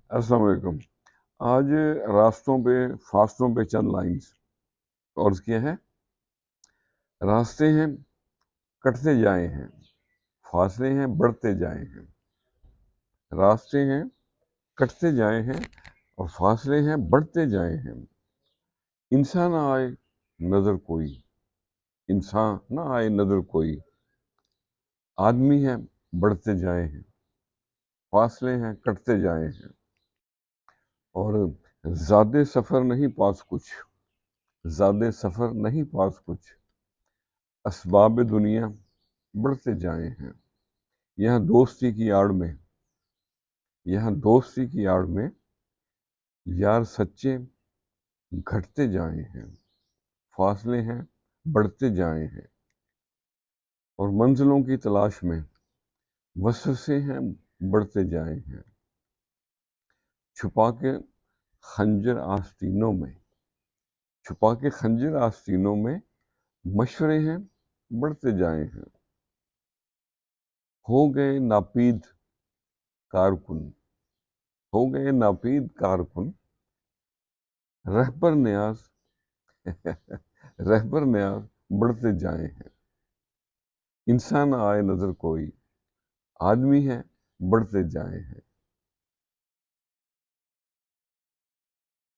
السلام علیکم۔ آج راستوں پہ فاصلوں پہ چند لائنز اور کیا ہے، راستے ہیں کٹتے جائے ہیں، فاصلے ہیں بڑھتے جائے ہیں۔ راستے ہیں کٹتے جائے ہیں اور فاصلے ہیں بڑھتے جائے ہیں۔ انسان نہ آئے نظر کوئی، انسان نہ آئے نظر کوئی، آدمی ہیں بڑھتے جائے ہیں، فاصلے ہیں کٹتے جائے ہیں۔ اور زیادہ سفر نہیں پاس کچھ، زیادہ سفر نہیں پاس کچھ، اسباب دنیا بڑھتے جائے ہیں۔ یہاں دوستی کی آڑ میں، یہاں دوستی کی آڑ میں یار سچے گھٹتے جائے ہیں، فاصلے ہیں بڑھتے جائے ہیں۔ اور منزلوں کی تلاش میں وسوسے ہیں بڑھتے جائے ہیں۔ چھپا کے خنجر آستینوں میں، چھپا کے خنجر آستینوں میں مشورے ہیں بڑھتے جائے ہیں۔ ہو گئے ناپید کارکن، ہو گئے ناپید کارکن، رہبر نیاز رہبر نیاز بڑھتے جائے ہیں۔ انسان آئے نظر کوئی، آدمی ہے بڑھتے جائے ہیں۔